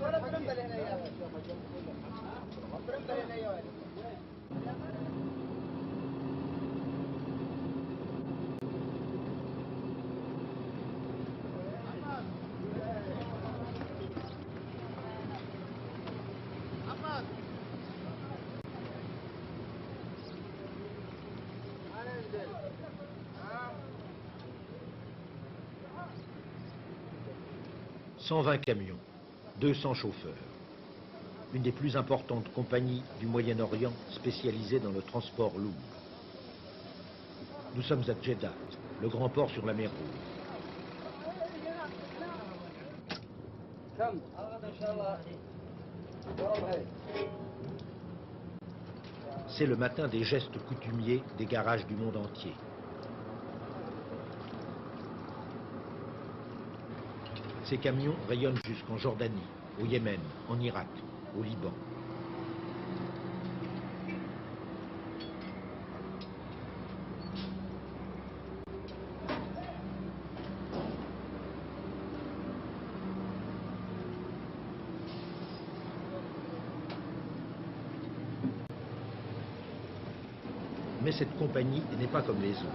« 120 camions, 200 chauffeurs. Une des plus importantes compagnies du Moyen-Orient spécialisée dans le transport lourd. Nous sommes à Jeddah, le grand port sur la mer Rouge. C'est le matin des gestes coutumiers des garages du monde entier. Ces camions rayonnent jusqu'en Jordanie, au Yémen, en Irak, au Liban. Mais cette compagnie n'est pas comme les autres.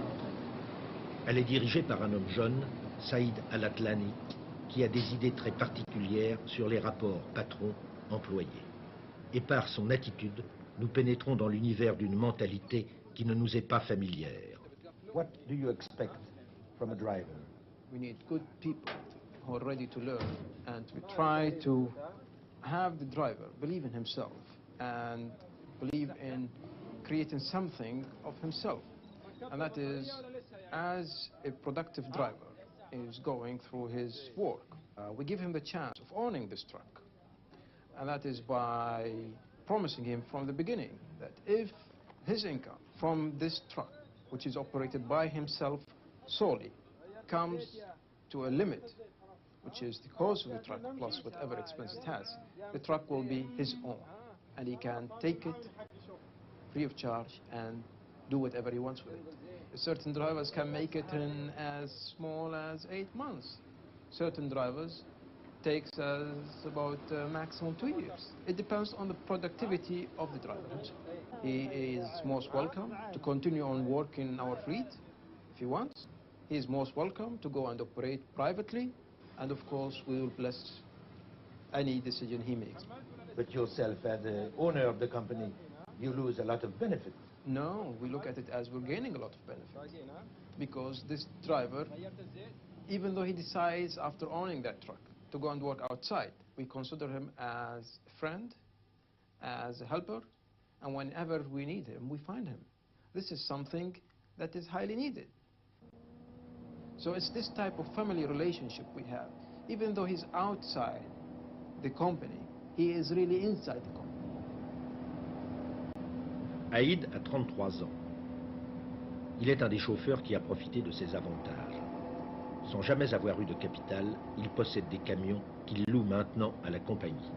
Elle est dirigée par un homme jeune, Saïd Al-Atlani, qui a des idées très particulières sur les rapports patron-employé. Et par son attitude, nous pénétrons dans l'univers d'une mentalité qui ne nous est pas familière. What do you expect from a driver? We need good people who are ready to learn, and we try to have the driver believe in himself and believe in creating something of himself. And that is, as a productive driver is going through his work, we give him the chance of owning this truck. And that is by promising him from the beginning that if his income from this truck, which is operated by himself solely, comes to a limit, which is the cost of the truck plus whatever expense it has, the truck will be his own. And he can take it free of charge and do whatever he wants with it. Certain drivers can make it in as small as 8 months. Certain drivers takes us about maximum 2 years. It depends on the productivity of the driver himself. He is most welcome to continue on working in our fleet if he wants. He is most welcome to go and operate privately, and of course we will bless any decision he makes. But yourself, as the owner of the company, you lose a lot of benefit. No, we look at it as we're gaining a lot of benefit. Because this driver, even though he decides after owning that truck to go and work outside, we consider him as a friend, as a helper, and whenever we need him, we find him. This is something that is highly needed. So it's this type of family relationship we have. Even though he's outside the company, he is really inside the company. Aïd a 33 ans. Il est un des chauffeurs qui a profité de ses avantages. Sans jamais avoir eu de capital, il possède des camions qu'il loue maintenant à la compagnie.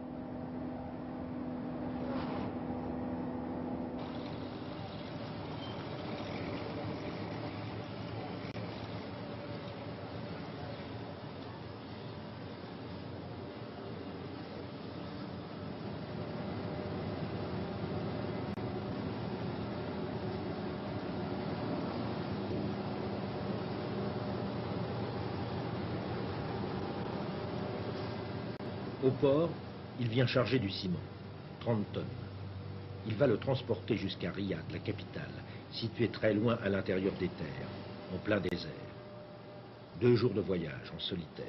Au port, il vient charger du ciment, 30 tonnes. Il va le transporter jusqu'à Riyad, la capitale, située très loin à l'intérieur des terres, en plein désert. 2 jours de voyage en solitaire.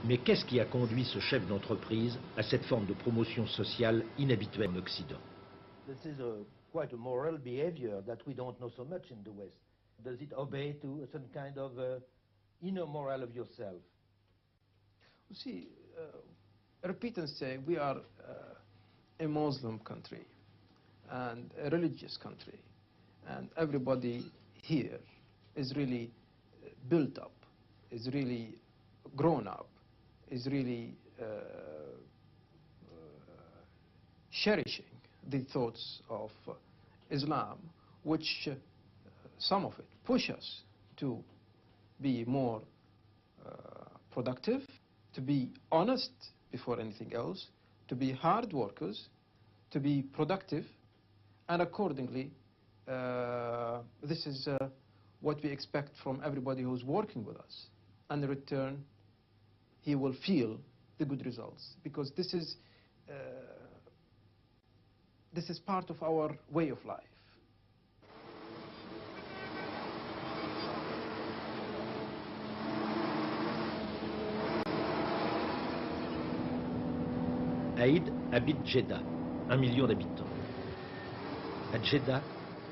Mais qu'est-ce qui a conduit ce chef d'entreprise à cette forme de promotion sociale inhabituelle en Occident? This is quite a moral behavior that we don't know so much in the West. Does it obey to a certain kind of inner moral of yourself? You see, repeat and say, we are a Muslim country and a religious country, and everybody here is really built up, is really grown up, is really cherishing the thoughts of Islam, which some of it push us to be more productive, to be honest before anything else, to be hard workers, to be productive, and accordingly, this is what we expect from everybody who's working with us. And in return, he will feel the good results, because this is part of our way of life. Aïd habite Jeddah, 1 million d'habitants. À Jeddah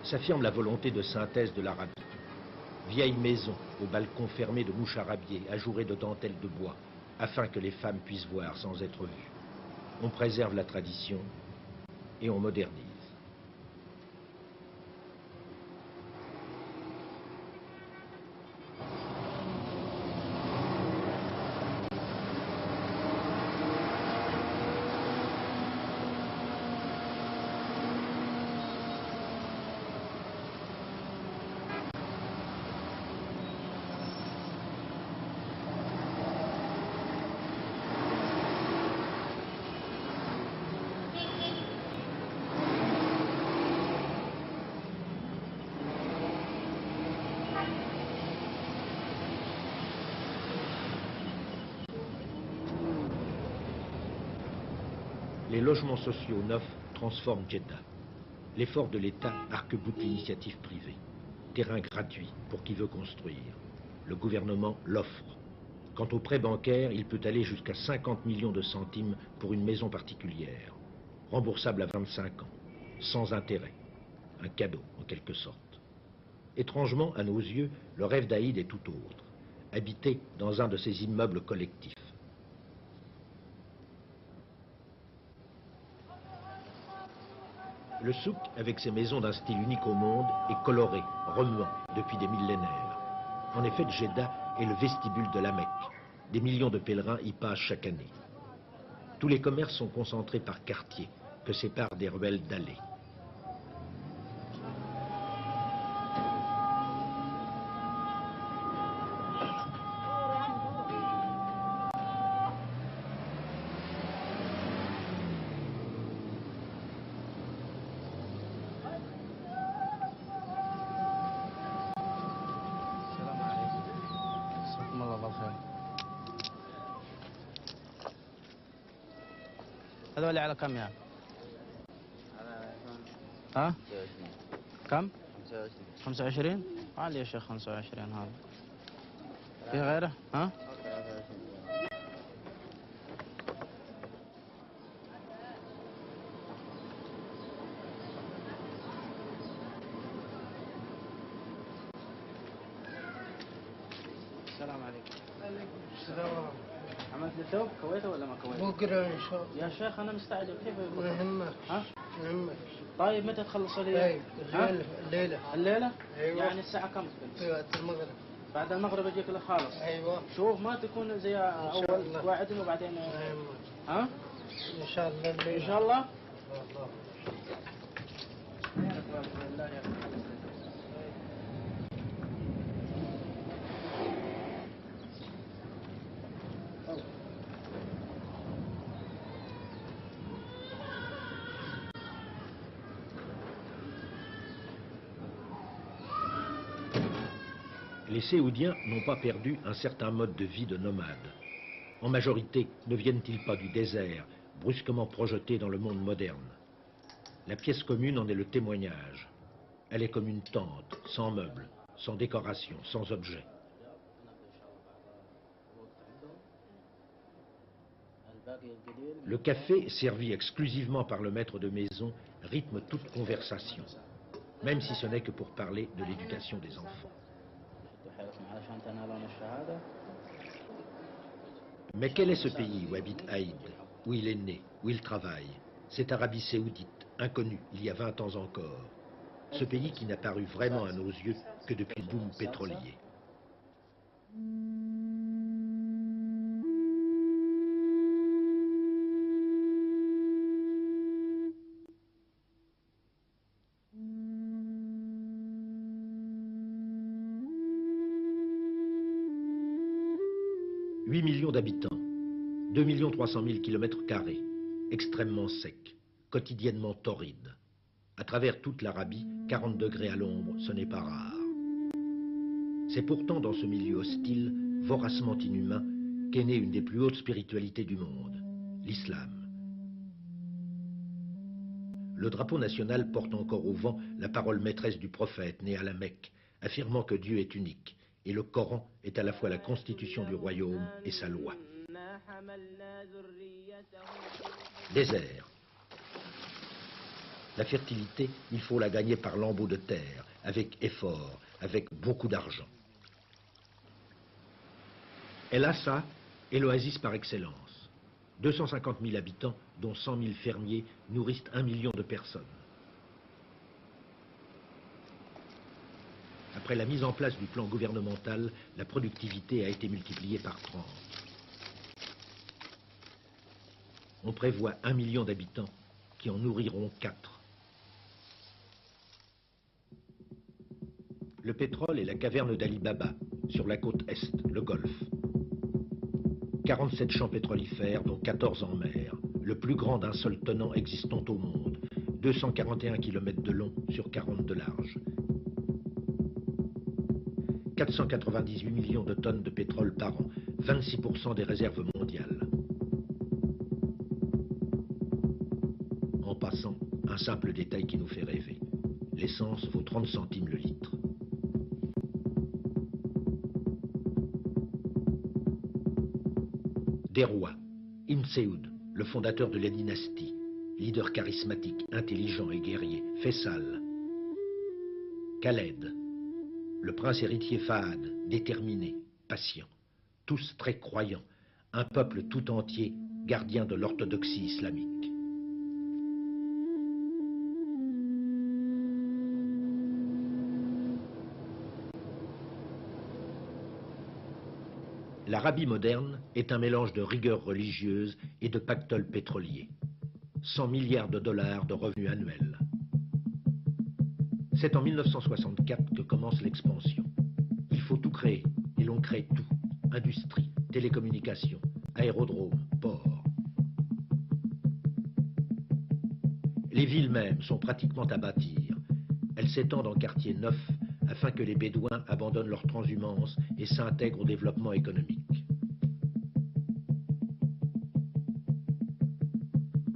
s'affirme la volonté de synthèse de l'Arabie. Vieille maison au balcon fermé de moucharabier, ajouré de dentelles de bois, afin que les femmes puissent voir sans être vues. On préserve la tradition et on modernise. Les logements sociaux neufs transforment Jeddah. L'effort de l'État arc-boute l'initiative privée. Terrain gratuit pour qui veut construire. Le gouvernement l'offre. Quant au prêt bancaire, il peut aller jusqu'à 50 millions de centimes pour une maison particulière. Remboursable à 25 ans, sans intérêt. Un cadeau, en quelque sorte. Étrangement, à nos yeux, le rêve d'Aïd est tout autre. Habiter dans un de ces immeubles collectifs. Le souk, avec ses maisons d'un style unique au monde, est coloré, remuant, depuis des millénaires. En effet, Jeddah est le vestibule de la Mecque. Des millions de pèlerins y passent chaque année. Tous les commerces sont concentrés par quartiers, que séparent des ruelles d'allées. هذول على كم يعني؟ ها؟ كم؟ 25 عالي يا شيخ 25 هذا. في غيره؟ ها؟ السلام عليكم. عليكم السلام ورحمة الله. عملت لي ثوب كويته ولا ما كويته؟ بكرة إن شاء الله. يا شيخ أنا مستعجل كيف ما يهمك. ها؟ ما يهمك. طيب متى تخلص لي؟ طيب الليلة. الليلة؟ أيوة. يعني الساعة كم تكون؟ في وقت المغرب. بعد المغرب اجيك لك خالص. أيوة. شوف ما تكون زي اول الله. واعدني وبعدين ما يهمك. ها؟ إن شاء الله الليلة. ان شاء الله. الله. Les Séoudiens n'ont pas perdu un certain mode de vie de nomade. En majorité, ne viennent-ils pas du désert, brusquement projetés dans le monde moderne? La pièce commune en est le témoignage. Elle est comme une tente, sans meubles, sans décoration, sans objet. Le café, servi exclusivement par le maître de maison, rythme toute conversation, même si ce n'est que pour parler de l'éducation des enfants. Mais quel est ce pays où habite Aïd, où il est né, où il travaille? Cette Arabie saoudite, inconnue il y a 20 ans encore. ce pays qui n'a paru vraiment à nos yeux que depuis le boom pétrolier. « 8 millions d'habitants, 2 300 000 km², extrêmement sec, quotidiennement torride. À travers toute l'Arabie, 40 degrés à l'ombre, ce n'est pas rare. C'est pourtant dans ce milieu hostile, voracement inhumain, qu'est née une des plus hautes spiritualités du monde, l'islam. Le drapeau national porte encore au vent la parole maîtresse du prophète né à la Mecque, affirmant que Dieu est unique, et le Coran est à la fois la constitution du royaume et sa loi. Désert. La fertilité, il faut la gagner par lambeaux de terre, avec effort, avec beaucoup d'argent. El Assa est l'oasis par excellence. 250 000 habitants, dont 100 000 fermiers, nourrissent 1 million de personnes. Après la mise en place du plan gouvernemental, la productivité a été multipliée par 30. On prévoit 1 million d'habitants qui en nourriront 4. Le pétrole est la caverne d'Ali Baba, sur la côte est, le Golfe. 47 champs pétrolifères, dont 14 en mer, le plus grand d'un seul tenant existant au monde, 241 km de long sur 40 de large. 498 millions de tonnes de pétrole par an, 26% des réserves mondiales. En passant, un simple détail qui nous fait rêver. L'essence vaut 30 centimes le litre. Des rois. Ibn Saoud, le fondateur de la dynastie, leader charismatique, intelligent et guerrier. Faisal. Khaled. Le prince héritier Fahad, déterminé, patient, tous très croyants, un peuple tout entier, gardien de l'orthodoxie islamique. L'Arabie moderne est un mélange de rigueur religieuse et de pactole pétrolier. 100 milliards de dollars de revenus annuels. C'est en 1964 que commence l'expansion. Il faut tout créer, et l'on crée tout. Industrie, télécommunications, aérodromes, ports. Les villes mêmes sont pratiquement à bâtir. Elles s'étendent en quartiers neufs afin que les Bédouins abandonnent leur transhumance et s'intègrent au développement économique.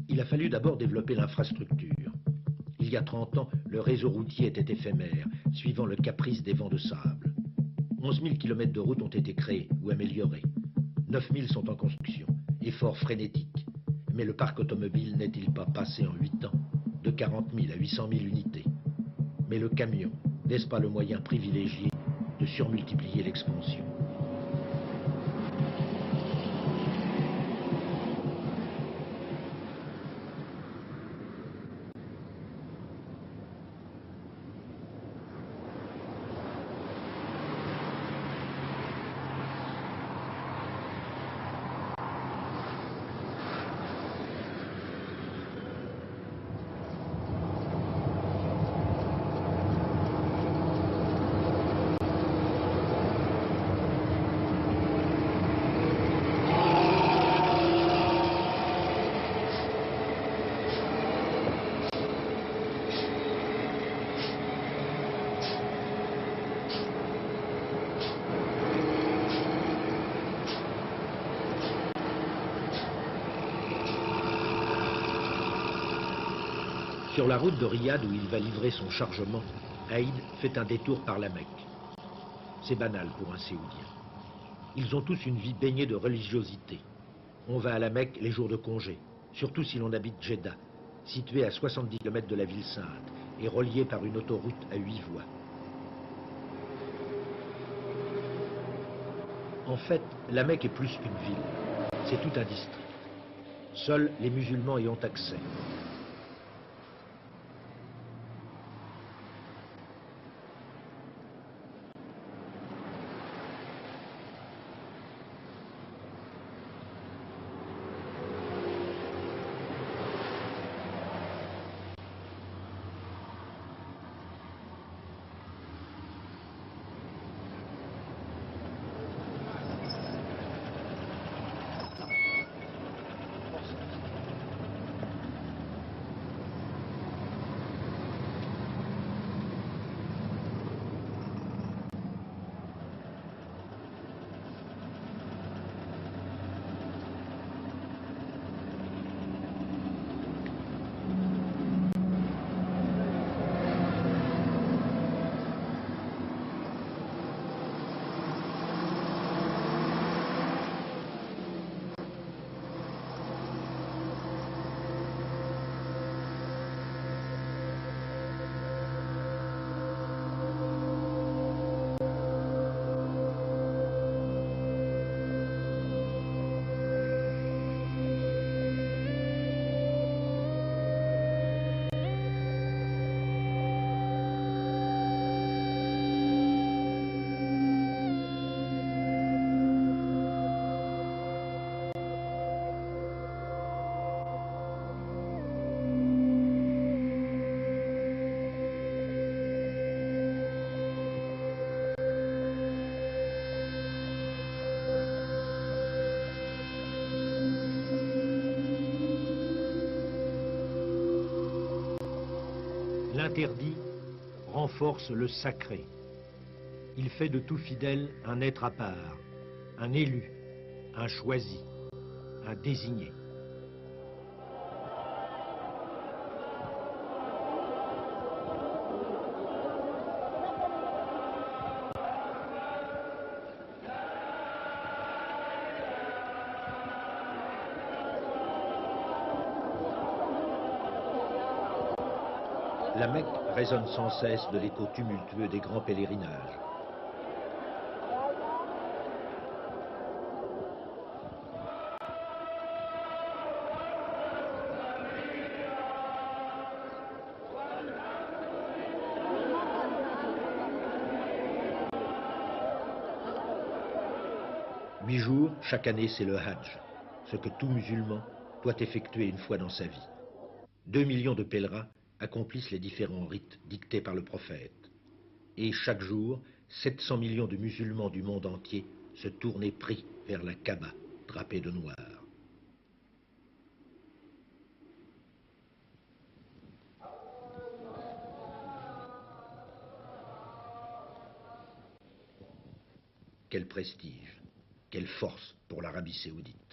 Il a fallu d'abord développer l'infrastructure. Il y a 30 ans, le réseau routier était éphémère, suivant le caprice des vents de sable. 11 000 km de routes ont été créés ou améliorés. 9 000 sont en construction, effort frénétique. Mais le parc automobile n'est-il pas passé en 8 ans de 40 000 à 800 000 unités? Mais le camion, n'est-ce pas le moyen privilégié de surmultiplier l'expansion? Sur la route de Riyad où il va livrer son chargement, Aïd fait un détour par la Mecque. C'est banal pour un Séoudien. Ils ont tous une vie baignée de religiosité. On va à la Mecque les jours de congé, surtout si l'on habite Jeddah, située à 70 km de la ville sainte et reliée par une autoroute à 8 voies. En fait, la Mecque est plus qu'une ville. C'est tout un district. Seuls les musulmans y ont accès. L'interdit renforce le sacré. Il fait de tout fidèle un être à part, un élu, un choisi, un désigné. La Mecque résonne sans cesse de l'écho tumultueux des grands pèlerinages. Huit jours, chaque année, c'est le Hajj, ce que tout musulman doit effectuer une fois dans sa vie. 2 millions de pèlerins accomplissent les différents rites dictés par le prophète. Et chaque jour, 700 millions de musulmans du monde entier se tournent épris vers la Kaaba, drapée de noir. Quel prestige, quelle force pour l'Arabie saoudite.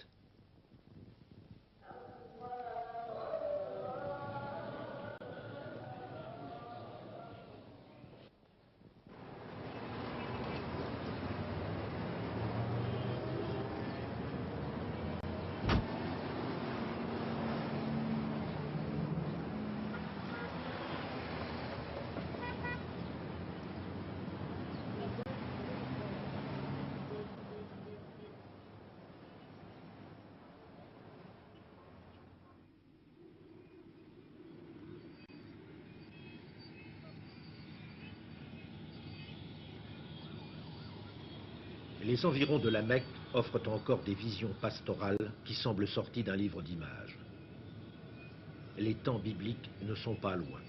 Les environs de la Mecque offrent encore des visions pastorales qui semblent sorties d'un livre d'images. Les temps bibliques ne sont pas loin.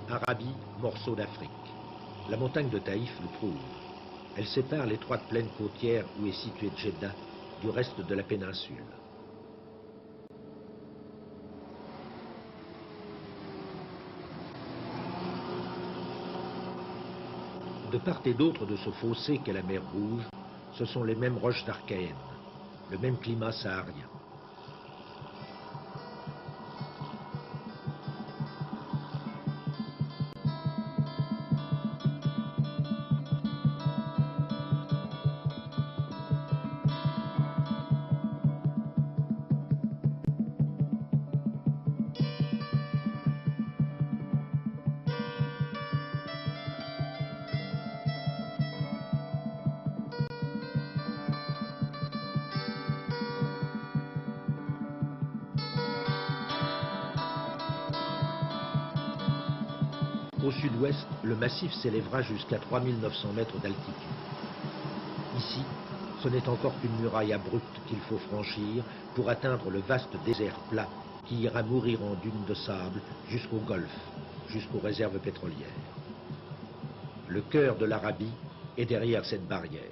Arabie, morceau d'Afrique. La montagne de Taïf le prouve. Elle sépare l'étroite plaine côtière où est située Djeddah du reste de la péninsule. De part et d'autre de ce fossé qu'est la mer Rouge, ce sont les mêmes roches archéennes, le même climat saharien. Au sud-ouest, le massif s'élèvera jusqu'à 3900 mètres d'altitude. Ici, ce n'est encore qu'une muraille abrupte qu'il faut franchir pour atteindre le vaste désert plat qui ira mourir en dunes de sable jusqu'au Golfe, jusqu'aux réserves pétrolières. Le cœur de l'Arabie est derrière cette barrière.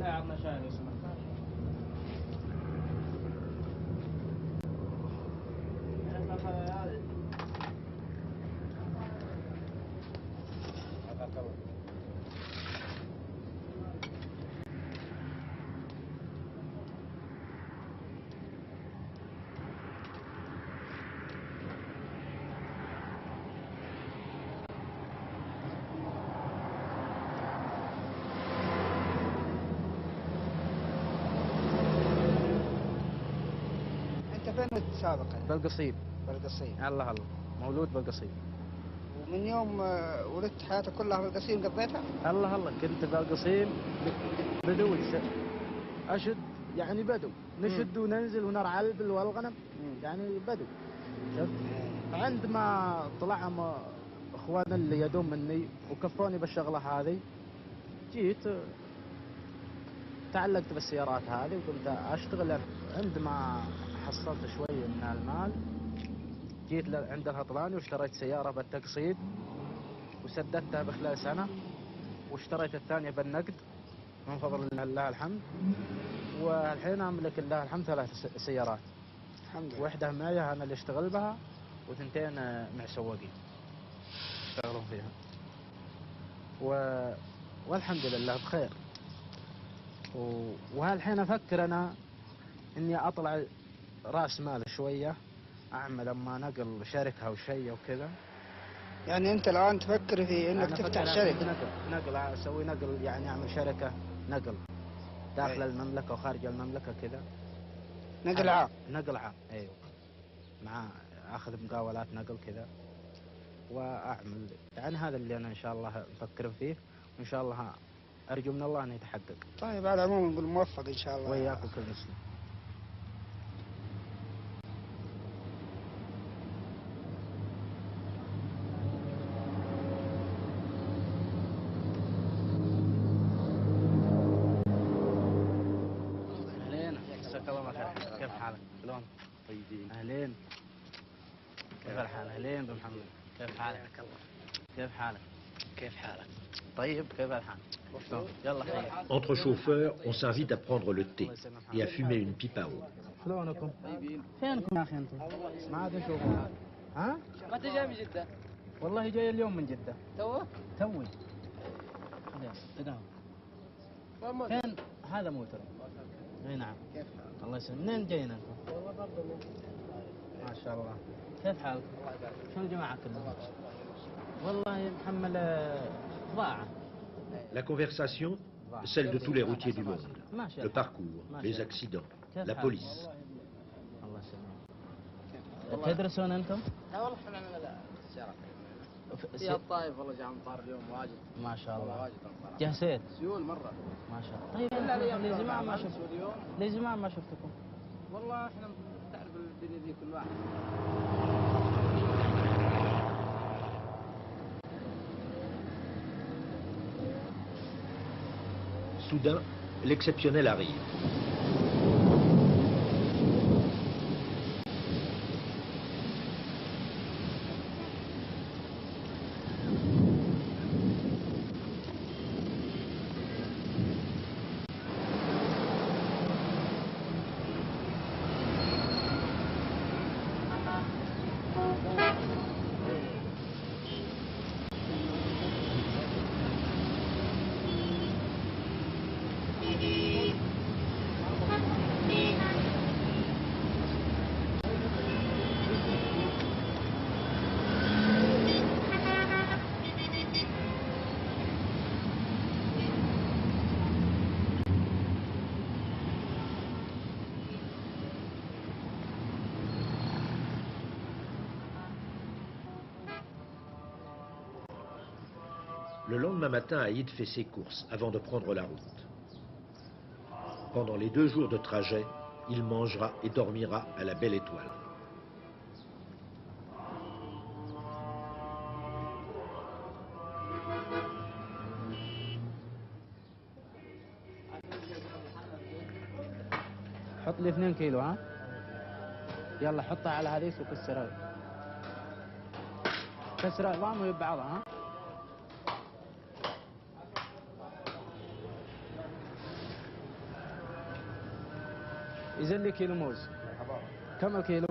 لا عطنا شاي لو سمحت. انت فين ولدت سابقا؟ بالقصيم. بالقصيم. الله الله، مولود بالقصيم. ومن يوم ولدت حياتك كلها بالقصيم قضيتها؟ الله الله، كنت بالقصيم بدوي اشد، يعني بدو نشد وننزل ونرعى البل والغنم، يعني بدو. شفت؟ عندما طلعهم اخوان اللي يدوم مني وكفوني بالشغله هذه، جيت تعلقت بالسيارات هذه وقمت اشتغل. عندما حصلت شوي من المال جيت عند الهطلاني واشتريت سياره بالتقسيط وسددتها بخلال سنه، واشتريت الثانيه بالنقد من فضل الله الحمد. والحين املك لله الحمد 3 سيارات. الحمد لله. واحده معي انا اللي اشتغل بها، وثنتين مع سواقين يشتغلون فيها. والحمد لله بخير. وهالحين افكر انا اني اطلع راس مال شويه، اعمل اما نقل شركه او شيء وكذا. يعني انت الان تفكر في انك أنا تفتح أفكر شركه؟ نقل اسوي نقل، يعني اعمل شركه نقل داخل أي. المملكه وخارج المملكه كذا. نقل عام. نقل عام، ايوه، مع اخذ مقاولات نقل كذا واعمل. يعني هذا اللي انا ان شاء الله مفكر فيه، وان شاء الله ارجو من الله انه يتحقق. طيب على العموم نقول موفق ان شاء الله. وياك وكل مسلم. اهلين، مساك الله بالخير. كيف حالك؟ شلون؟ طيبين. اهلين. كيف الحال؟ اهلين بمحمد. كيف حالك؟ كيف حالك؟ كيف حالك؟ طيب، كيف الحال؟ شلون؟ يلا خير. Entre chauffeurs, on s'invite à prendre le thé et à fumer une pipe à eau. شلونكم؟ فينكم يا اخي انتم؟ ما عاد نشوفكم. ها؟ متى جاي من جدة؟ والله جاي اليوم من جدة. توك؟ توي. فين؟ هذا موتر. اي نعم. كيف الله يسلمك. منين جايين انتم؟ والله برضه ما شاء الله. كيف حالك؟ الله يبارك. شو الجماعة كلهم؟ والله محمل بضاعة. La conversation, celle de tous les routiers du monde. ما شاء Le الله. parcours, ما les شاء الله. accidents, كيف la حالك؟ police. الله يسلمك. تدرسون انتم؟ لا والله احنا من السيارات. في الطايف والله جاء امطار اليوم واجد. ما شاء والله الله. واجد امطار. جهسيت؟ سيول مرة. ما شاء الله. طيب إلا اليوم لي زمان ما شفت. اليوم. لي زمان ما شفتكم. والله احنا تعرف الدنيا ذي كل واحد. Soudain, l'exceptionnel arrive. Le lendemain matin, Aïd fait ses courses avant de prendre la route. Pendant les 2 jours de trajet, il mangera et dormira à la Belle Étoile. حط لي 2 كيلو. ها يلا حطها على هذيك وكسرها. كسر العظام ويبعضها. ها يزن لي كيلو موز. كم الكيلو؟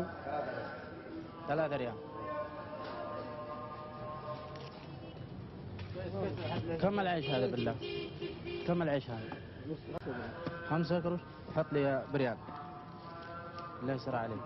3 ريال. كم العيش هذا بالله؟ كم العيش هذا؟ 5 قروش. حط لي بريال. الله يسر عليك.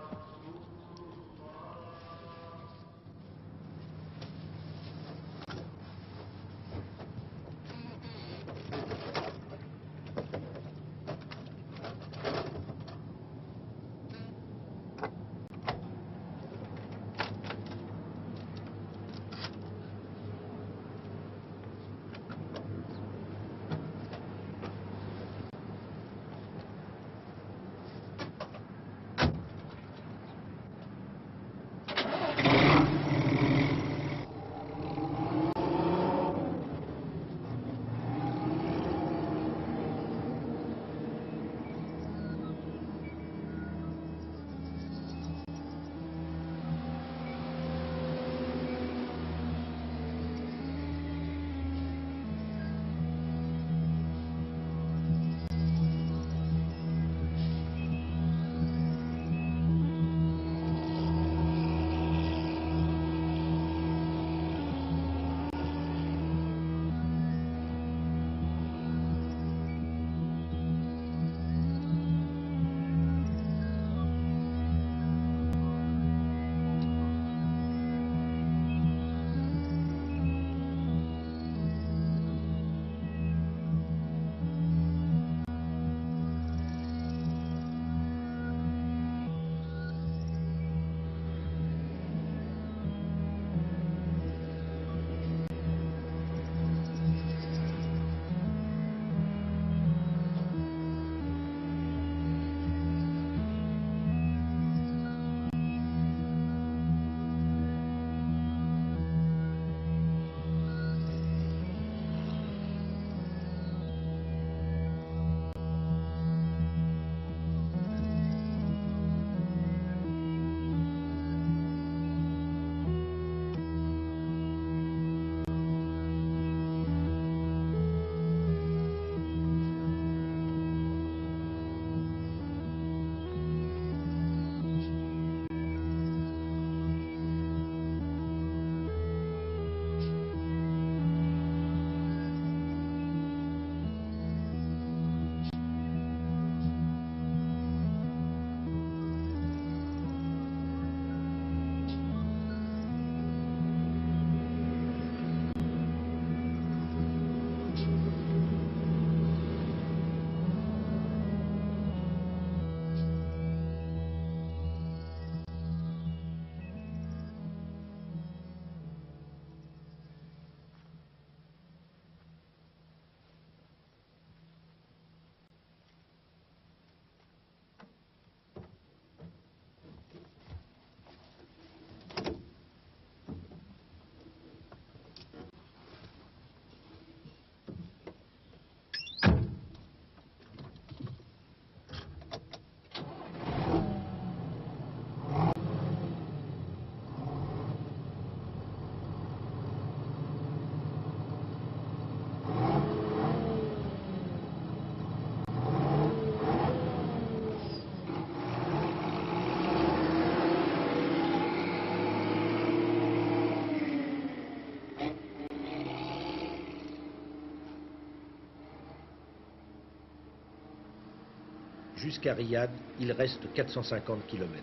Jusqu'à Riyad, il reste 450 km.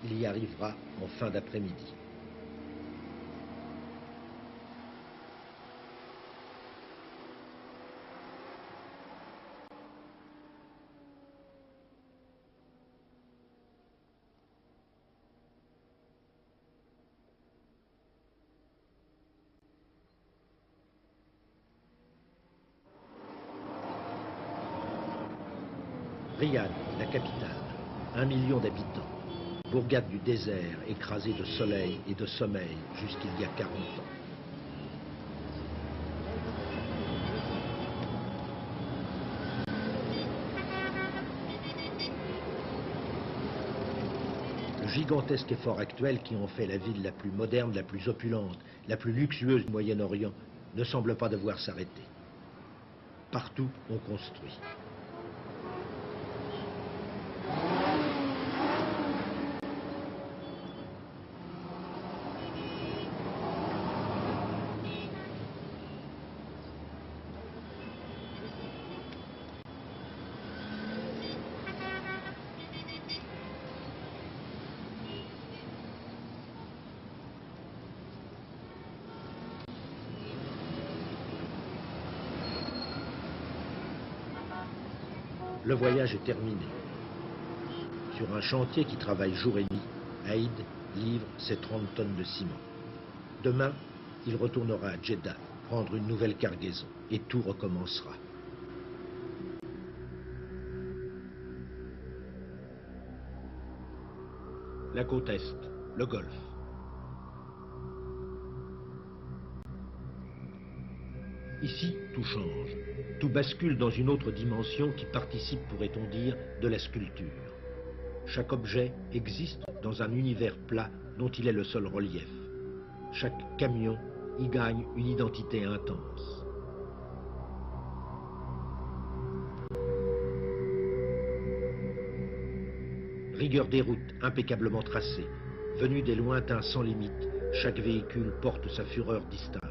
Il y arrivera en fin d'après-midi. Riyad, la capitale, 1 million d'habitants, bourgade du désert écrasée de soleil et de sommeil jusqu'il y a 40 ans. Le gigantesque effort actuel qui en fait la ville la plus moderne, la plus opulente, la plus luxueuse du Moyen-Orient ne semble pas devoir s'arrêter. Partout, on construit. Le voyage est terminé. Sur un chantier qui travaille jour et nuit, Aïd livre ses 30 tonnes de ciment. Demain, il retournera à Jeddah, prendre une nouvelle cargaison, et tout recommencera. La côte Est, le Golfe. Ici, tout change. Tout bascule dans une autre dimension qui participe, pourrait-on dire, de la sculpture. Chaque objet existe dans un univers plat dont il est le seul relief. Chaque camion y gagne une identité intense. Rigueur des routes impeccablement tracées, venue des lointains sans limite, chaque véhicule porte sa fureur distincte.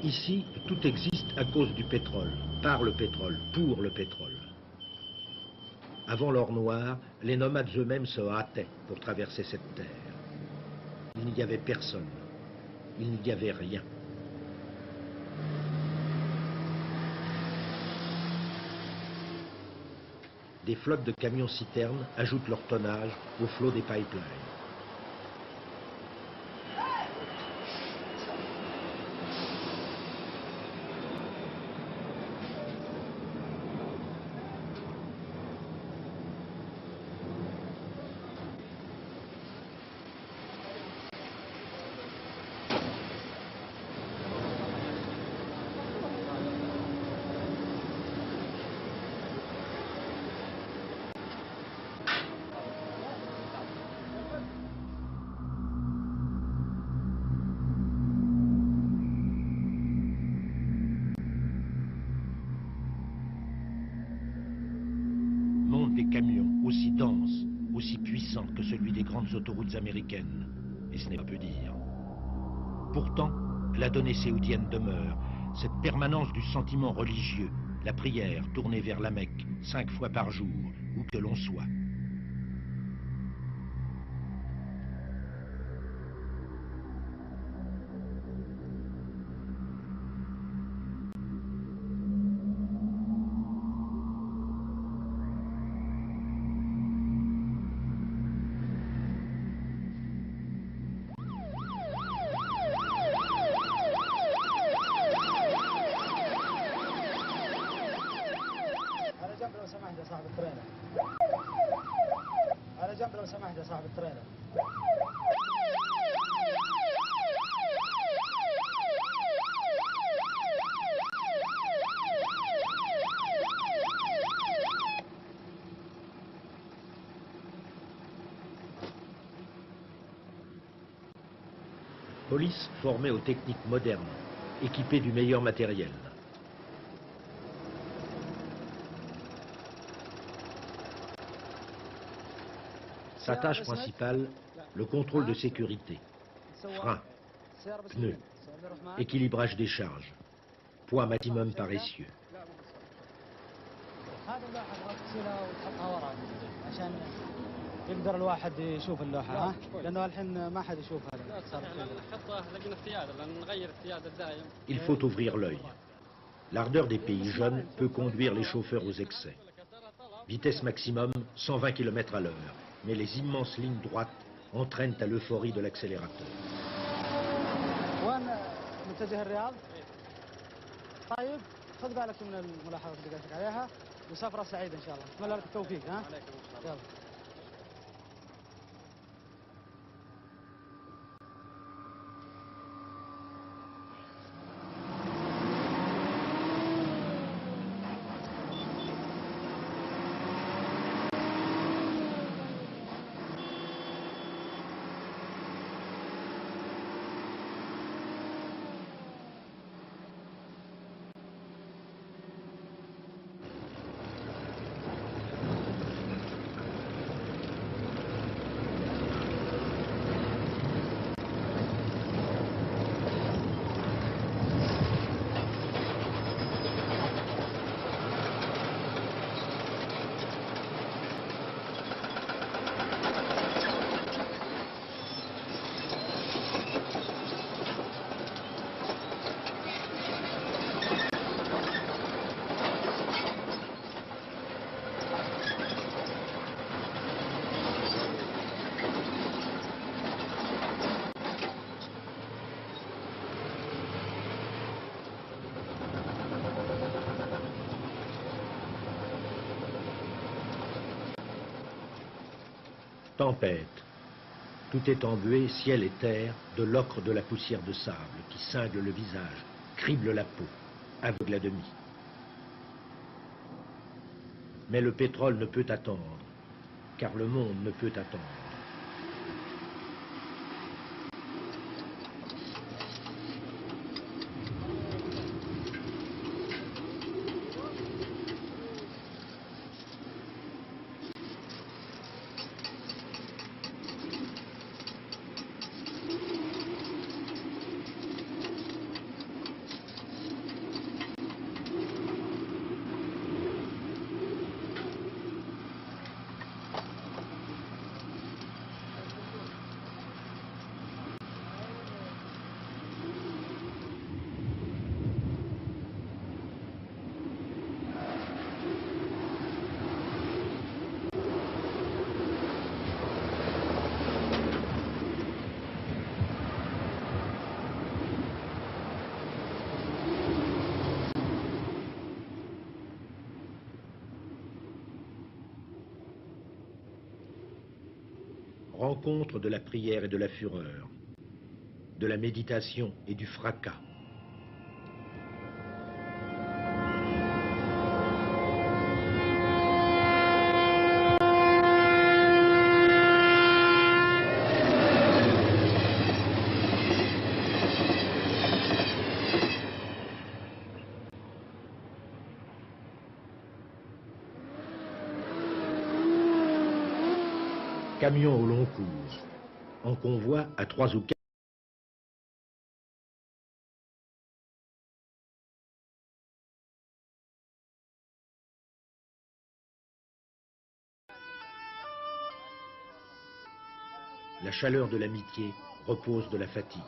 Ici, tout existe à cause du pétrole, par le pétrole, pour le pétrole. Avant l'or noir, les nomades eux-mêmes se hâtaient pour traverser cette terre. Il n'y avait personne, il n'y avait rien. Des flottes de camions-citernes ajoutent leur tonnage au flot des pipelines. Des camions aussi denses, aussi puissants que celui des grandes autoroutes américaines. Et ce n'est pas peu dire. Pourtant, la donnée séoudienne demeure, cette permanence du sentiment religieux, la prière tournée vers la Mecque 5 fois par jour, où que l'on soit. Police formée aux techniques modernes, équipée du meilleur matériel. Sa tâche principale, le contrôle de sécurité. Freins, pneus, équilibrage des charges, poids maximum par essieu. يقدر الواحد يشوف اللوحة ها لأنه الحين ما حد يشوفها Il faut ouvrir l'œil. L'ardeur des pays jeunes peut conduire les chauffeurs aux excès. Vitesse maximum 120 km à l'heure, mais les immenses lignes droites entraînent à l'euphorie de l'accélérateur. وين متجه الرياض؟ طيب خذ بالك من الملاحظات اللي قلت لك عليها وسفرة سعيدة إن شاء الله. أتمنى لك التوفيق ها؟ يلا. Tempête. Tout est embué, ciel et terre, de l'ocre de la poussière de sable qui cingle le visage, crible la peau, aveugle à demi. Mais le pétrole ne peut attendre, car le monde ne peut attendre. Rencontre de la prière et de la fureur, de la méditation et du fracas. Camion au long cours, en convoi à 3 ou 4. La chaleur de l'amitié repose de la fatigue.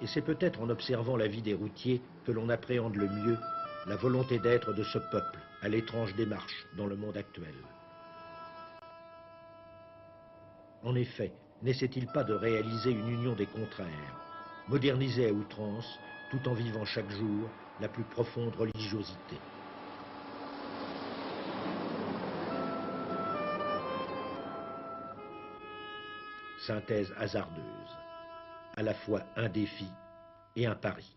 Et c'est peut-être en observant la vie des routiers que l'on appréhende le mieux la volonté d'être de ce peuple à l'étrange démarche dans le monde actuel. En effet, n'essaie-t-il pas de réaliser une union des contraires, modernisée à outrance, tout en vivant chaque jour la plus profonde religiosité? Synthèse hasardeuse, à la fois un défi et un pari.